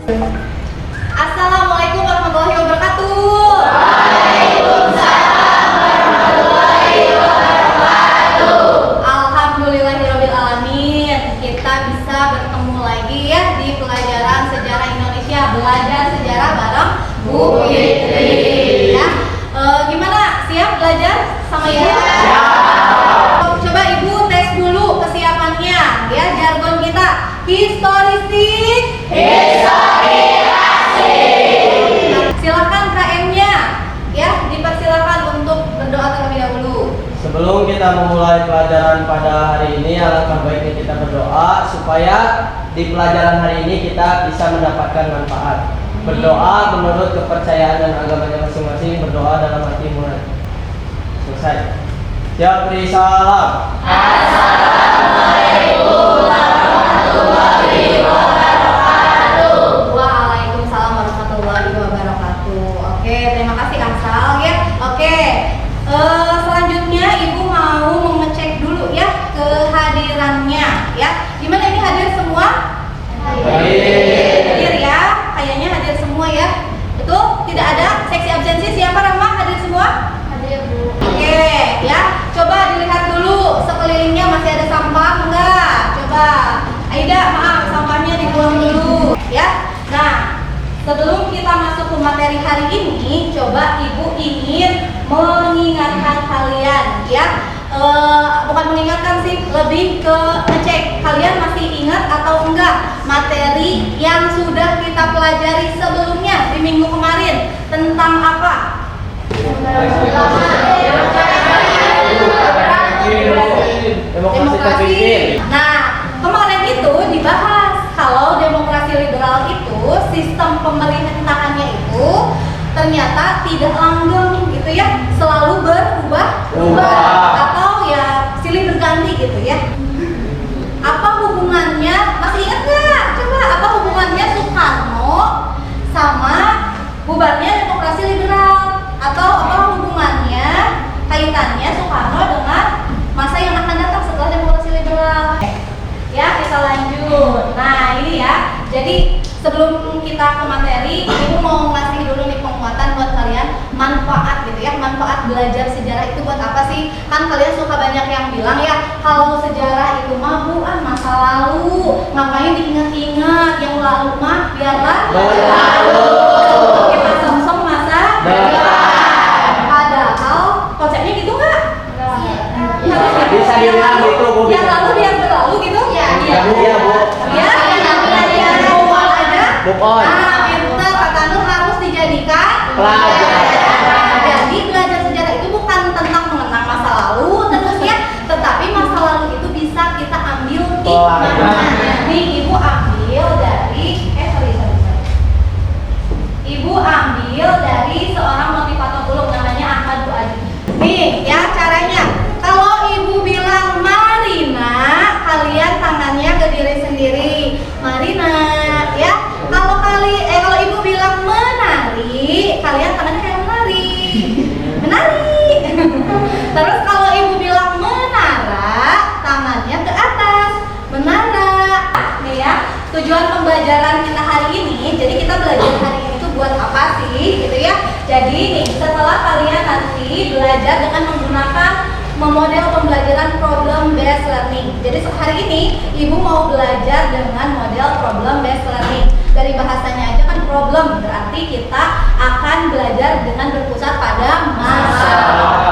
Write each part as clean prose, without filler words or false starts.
Assalamualaikum warahmatullahi wabarakatuh. Waalaikumsalam warahmatullahi wabarakatuh. Alhamdulillahirabbil alamin. Kita bisa bertemu lagi ya di pelajaran sejarah Indonesia, belajar sejarah bareng Bu Fitri. Ya, gimana? Siap belajar sama Ibu? Coba Ibu tes dulu kesiapannya. Ya, jargon kita historistik. Silakan KM-nya, ya, dipersilakan untuk berdoa terlebih dahulu. Sebelum kita memulai pelajaran pada hari ini, alangkah baiknya kita berdoa supaya di pelajaran hari ini kita bisa mendapatkan manfaat. Berdoa menurut kepercayaan dan agamanya masing-masing, berdoa dalam hati mulai. Selesai. Siap, beri salam. Assalamualaikum warahmatullahi wabarakatuh. Waalaikumsalam warahmatullahi wabarakatuh. Oke, terima kasih Ansal ya. Oke, selanjutnya Ibu mau mengecek dulu ya kehadirannya ya. Gimana ini hadir semua? Hadir ya, kayaknya hadir semua ya. Betul? Tidak ada seksi absensi. Siapa Rahma? Hadir semua? Hadir Bu. Oke ya, coba dilihat dulu sekelilingnya masih ada sampah enggak? Coba Aida, maaf sampahnya dibuang dulu ya. Nah, sebelum kita masuk ke materi hari ini, coba Ibu ingin mengingatkan kalian ya. Bukan mengingatkan sih, lebih ke ngecek kalian masih ingat atau enggak materi yang sudah kita pelajari sebelumnya di minggu kemarin tentang apa? Demokrasi. Nah, kemarin itu dibahas kalau demokrasi liberal itu sistem pemerintahannya itu ternyata tidak langgeng gitu ya, selalu berubah atau ya silih berganti gitu ya. Apa hubungannya? Masih ingat nggak? Coba apa hubungannya Soekarno sama bubarnya demokrasi liberal? Atau apa hubungannya, kaitannya Soekarno dengan masa yang akan datang setelah demokrasi liberal? Ya, kita lanjut. Nah, ini ya. Jadi sebelum kita ke materi, Ibu mau ngasih dulu nih penguatan buat kalian, manfaat gitu ya. Manfaat belajar sejarah itu buat apa sih? Kan kalian suka banyak yang bilang ya, kalau sejarah itu mah bukan masa lalu, ngapain diingat-ingat, yang lalu mah biarlah berlalu. Kita song-song masa depan. Padahal konsepnya gitu nggak? Bisa diulang gitu, Bu. Yang lalu biar berlalu gitu? Iya, Bu. Ya, yang awal aja. Move on. Ah, pintar, kata Nur harus dijadikan Pelajaran. Jadi belajar sejarah itu bukan tentang mengenang masa lalu tentunya, tetapi masa lalu itu bisa kita ambil hikmahnya. Nih, Ibu ambil dari Ibu ambil dari seorang motivator dulu namanya Ahmad Buadi. Nih ya caranya. Kalau Ibu bilang Marina, kalian tangannya ke diri sendiri. Marina, ya. Kalau Ibu bilang menari, kalian tangannya kayak menari. Menari. Terus kalau Ibu bilang menara, tangannya ke atas. Menara. Nih ya, tujuan pembelajaran kita hari ini. Jadi kita belajar hari ini tuh buat apa sih, gitu ya. Jadi nih, setelah kalian nanti belajar dengan menggunakan memodel pembelajaran problem based learning. Jadi hari ini Ibu mau belajar dengan model problem based learning. Dari bahasanya aja kan problem, berarti kita akan belajar dengan berpusat pada masalah.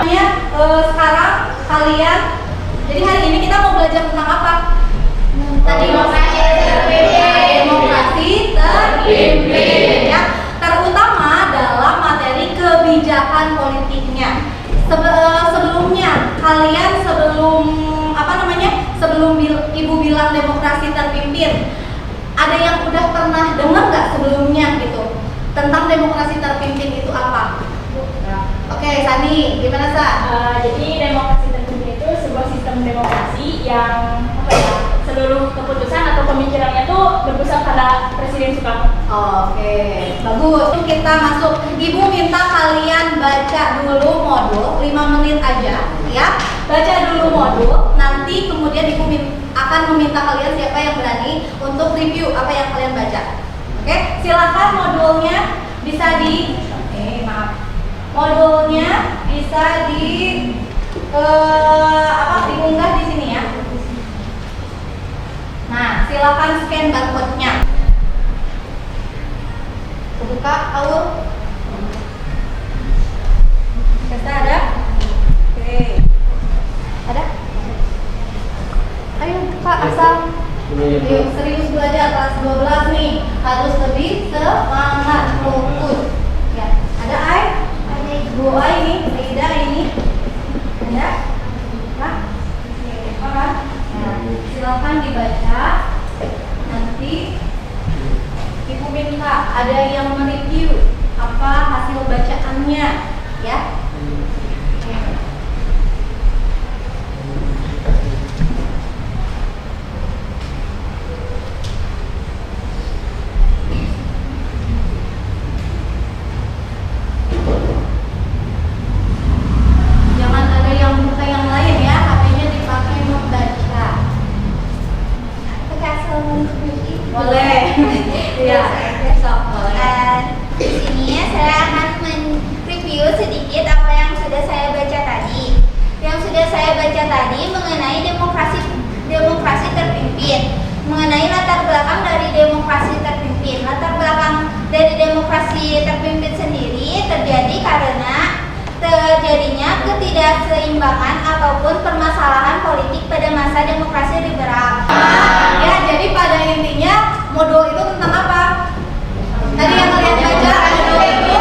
Sekarang kalian, jadi hari ini kita mau belajar tentang apa? Tadi demokrasi terpimpin ya. Terutama dalam materi kebijakan politiknya. Sebelumnya kalian sebelum Ibu bilang demokrasi terpimpin, ada yang udah pernah dengar nggak sebelumnya gitu tentang demokrasi terpimpin itu apa? Oke, Sani, gimana Sa? Jadi demokrasi terpimpin itu sebuah sistem demokrasi yang seluruh keputusan atau pemikirannya itu berpusat pada Presiden Soekarno. Oke, bagus. Kita masuk. Ibu minta kalian baca dulu modul 5 menit aja, ya. Baca dulu modul. Nanti kemudian Ibu akan meminta kalian siapa yang berani untuk review apa yang kalian baca. Oke, silakan modulnya bisa modulnya bisa diunggah di sini ya. Nah, silakan scan barcode-nya. Buka, Aul. Kita ada? Oke. Ada? Ayo Kak, asal yuk, serius belajar kelas 12 nih. Harus lebih semangat, fokus. Ya, ada Ai? Ada Bu Ai nih, Aida ini. Ada? Nah, kan? Nah, silakan dibaca. Nanti Ibu minta ada yang mereview apa hasil bacaannya, ya. Jangan ada yang buka yang lain ya, HP-nya dipakai untuk baca. Boleh. Iya, besok boleh. Di sini saya akan mereview sedikit apa yang sudah saya baca tadi. Yang sudah saya baca tadi mengenai demokrasi terpimpin, mengenai latar belakang dari demokrasi terpimpin. Latar belakang dari demokrasi terpimpin sendiri terjadi karena terjadinya ketidakseimbangan ataupun permasalahan politik pada masa demokrasi liberal. Ya, jadi pada intinya modul itu tentang apa? Tadi yang kalian baca modul itu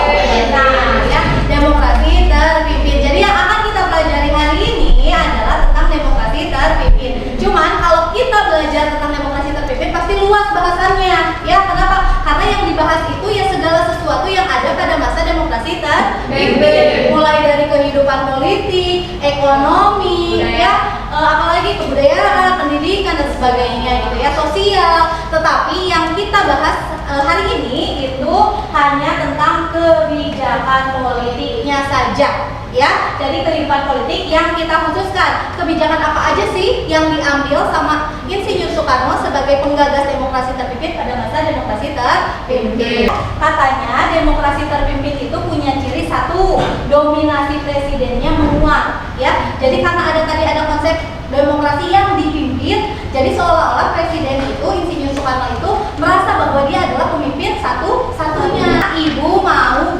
ya, demokrasi terpimpin. Jadi yang akan kita pelajari hari ini adalah tentang demokrasi terpimpin. Cuman kalau kita belajar tentang demokrasi terpimpin pasti luas bahasannya. Ya, kenapa? Karena yang dibahas itu ya segala sesuatu yang ada pada masa demokrasi terpimpin. Mulai dari kehidupan politik, ekonomi, ya, apalagi kebudayaan, pendidikan dan sebagainya gitu ya, sosial. Tetapi yang kita bahas hari ini itu hanya tentang kebijakan politiknya saja. Ya, jadi kehidupan politik yang kita khususkan. Kebijakan apa aja sih yang diambil sama Insinyur Soekarno sebagai penggagas demokrasi terpimpin pada masa demokrasi terpimpin? Katanya demokrasi terpimpin itu punya ciri satu, dominasi presidennya menguat. Ya, jadi karena tadi ada konsep demokrasi yang dipimpin, jadi seolah-olah presiden itu, Insinyur Soekarno itu merasa bahwa dia adalah pemimpin satu-satunya. Ibu mau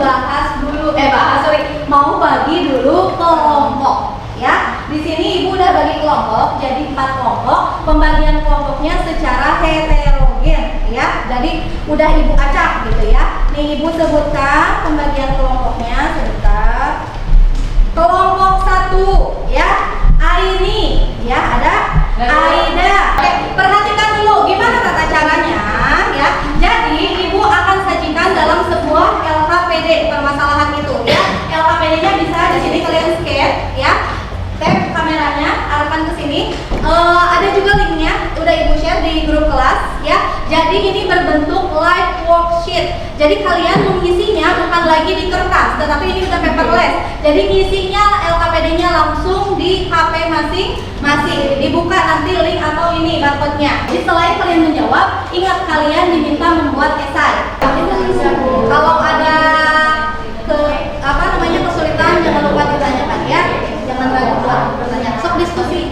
mau bagi dulu kelompok. Ya, di sini ibu udah bagi kelompok jadi 4 kelompok. Pembagian kelompoknya secara heterogen, ya. Jadi udah ibu acak gitu ya. Nih ibu sebutkan pembagian kelompoknya sebentar. Kelompok 1, ya. Aini, ya ada Aida. Oke, perhatikan dulu gimana tata caranya, ya. Jadi ibu akan sajikan dalam sebuah LKPD permasalahan itu, ya. LKPD-nya bisa di sini kalian scan, ya. Tap kameranya, arahkan ke sini. Ada juga linknya, udah ibu share di grup kelas, ya. Jadi ini berbentuk live worksheet. Jadi kalian mengisinya bukan lagi di kertas, tetapi ini udah paperless. Jadi ngisinya LKPD-nya langsung di HP masing-masing. Dibuka nanti link atau ini barcode-nya. Jadi selain kalian menjawab, ingat kalian diminta membuat esai. Kalau ada kesulitan jangan lupa ditanyakan ya. Jangan ragu buat bertanya. Sok diskusi.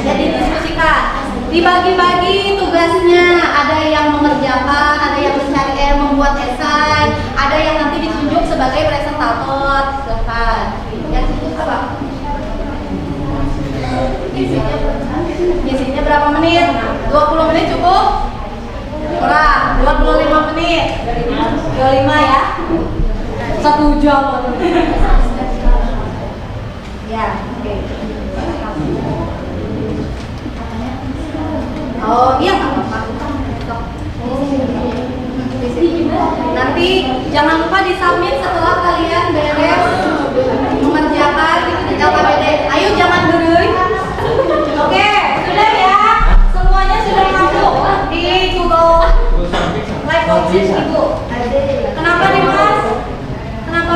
Jadi diskusikan. Dibagi-bagi tugasnya. Ada yang mengerjakan, ada yang membuat esai, ada yang nanti ditunjuk sebagai presentator. Silahkan. Yang itu apa? Isinya berapa menit? 20 menit cukup? Kurang, 25 menit. 25 ya. 1 jam. Ya, oke. Oh iya nggak apa-apa. Nanti jangan lupa disubmit setelah kalian beres mengerjakan LKPD. Ayo jangan dulu. Oke, sudah ya. Semuanya sudah masuk di Google Live Worksheet Ibu. Kenapa Dimas? Kenapa?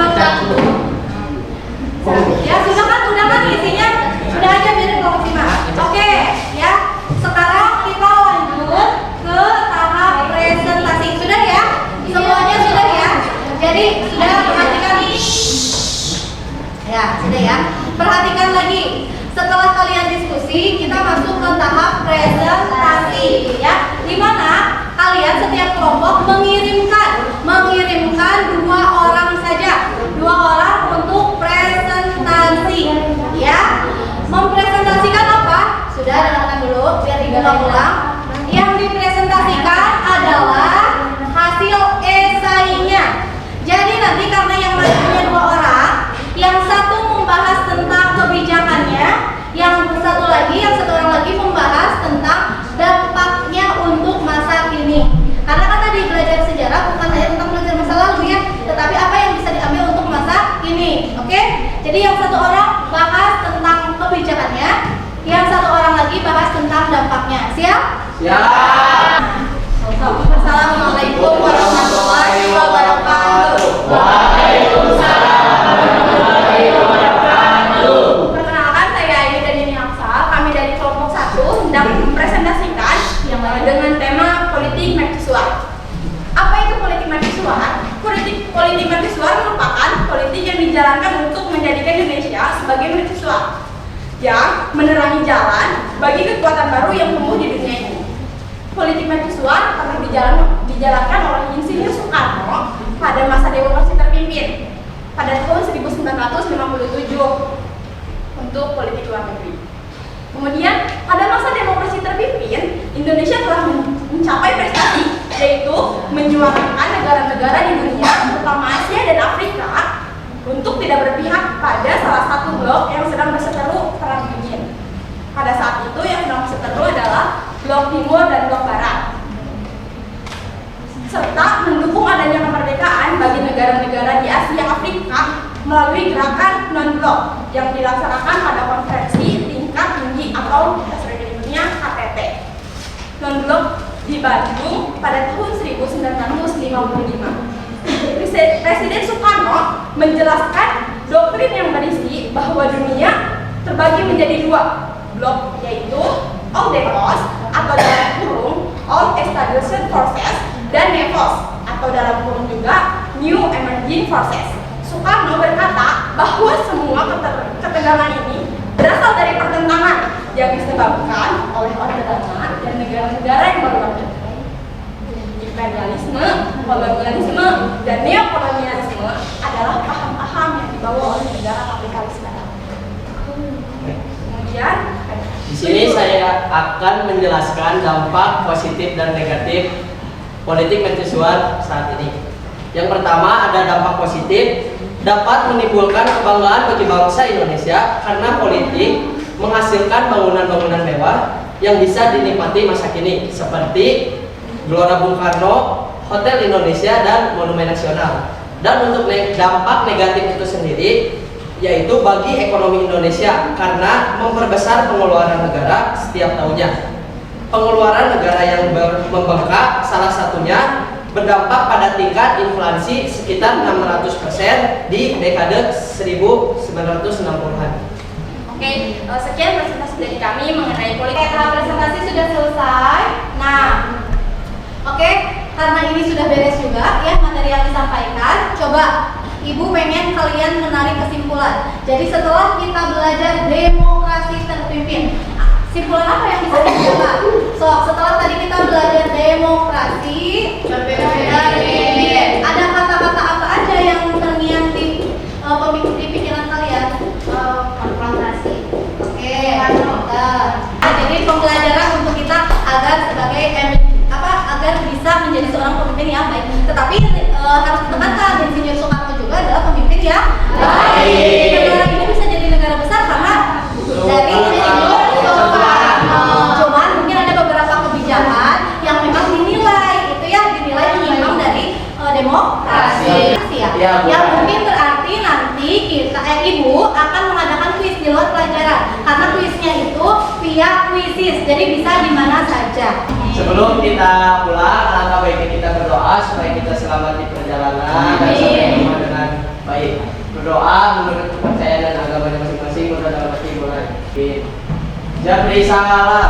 Ya sudah kan isinya sudah aja biarin kalau simak. Oke, ya. Sekarang kita lanjut ke tahap presentasi. Sudah ya? Ya. Assalamualaikum warahmatullahi wabarakatuh. Perkenalkan, saya Ayu dan Nini Aksal. Kami dari kelompok 1 hendak mempresentasikan dengan tema politik mercusuar. Apa itu politik mercusuar? Politik mercusuar merupakan politik yang dijalankan untuk menjadikan Indonesia sebagai mercusuar yang menerangi jalan bagi kekuatan baru yang tumbuh di dunia ini. Politik mercusuar pernah dijalankan oleh Insinyur Soekarno pada masa demokrasi terpimpin pada tahun 1957 untuk politik luar negeri. Kemudian pada masa demokrasi terpimpin, Indonesia telah mencapai prestasi, yaitu menyuarakan negara-negara di dunia, terutama Asia dan Afrika, untuk tidak berpihak pada salah satu blok yang sedang berseteru perang dingin. Pada saat itu yang sedang berseteru adalah blok timur dan blok barat, serta mendukung adanya kemerdekaan bagi negara-negara di Asia Afrika melalui gerakan non-blok yang dilaksanakan pada konferensi tingkat tinggi atau Presiden Dunia KTT non-blok di Bandung pada tahun 1955. Presiden Soekarno menjelaskan doktrin yang berisi bahwa dunia terbagi menjadi 2 blok, yaitu Old Defos atau dalam kurung Old Established Forces dan Nevos atau dalam kurung juga New Emerging Forces. Soekarno berkata bahwa semua ketegangan ini berasal dari pertentangan yang disebabkan oleh Orde Lama dan negara-negara yang baru ada. Imperialisme, kolonialisme, dan neokolonialisme adalah paham-paham yang dibawa oleh negara kapitalis barat. Kemudian Di sini saya akan menjelaskan dampak positif dan negatif politik mercusuar saat ini. Yang pertama, ada dampak positif, dapat menimbulkan kebanggaan bagi bangsa Indonesia karena politik menghasilkan bangunan-bangunan mewah yang bisa dinikmati masa kini seperti Gelora Bung Karno, Hotel Indonesia, dan Monumen Nasional. Dan untuk dampak negatif itu sendiri yaitu bagi ekonomi Indonesia karena memperbesar pengeluaran negara setiap tahunnya. Pengeluaran negara yang membengkak salah satunya berdampak pada tingkat inflasi sekitar 600% di dekade 1960-an. Oke, sekian presentasi dari kami mengenai politik. Tahap presentasi sudah selesai. Nah, oke, karena ini sudah beres juga ya materi yang disampaikan. Coba Ibu pengen kalian menarik kesimpulan. Jadi setelah kita belajar demokrasi terpimpin, simpulan apa yang bisa disimpulkan? So, setelah tadi kita belajar demokrasi terpimpin, ada kata-kata apa aja yang terngiang di pikiran kalian? Konfrontasi. Oke, jadi pembelajaran untuk kita agar sebagai agar bisa menjadi seorang pemimpin yang baik. Tetapi harus ditekankan, Insinyur Soekarno juga adalah pemimpin yang baik. Negara ini bisa jadi negara besar karena dari Insinyur Soekarno. Cuman mungkin ada beberapa kebijakan yang memang dinilai menyimpang dari demokrasi. Ya, yang mungkin berarti nanti kita Ibu akan mengadakan kuis di luar pelajaran karena kuisnya itu via kuisis, jadi bisa di mana saja. Sebelum kita pulang, alangkah baiknya kita berdoa supaya kita selamat di perjalanan dan sampai rumah dengan baik. Berdoa menurut kepercayaan dan agamanya masing-masing, menurut dalam hati boleh. Jabri salam.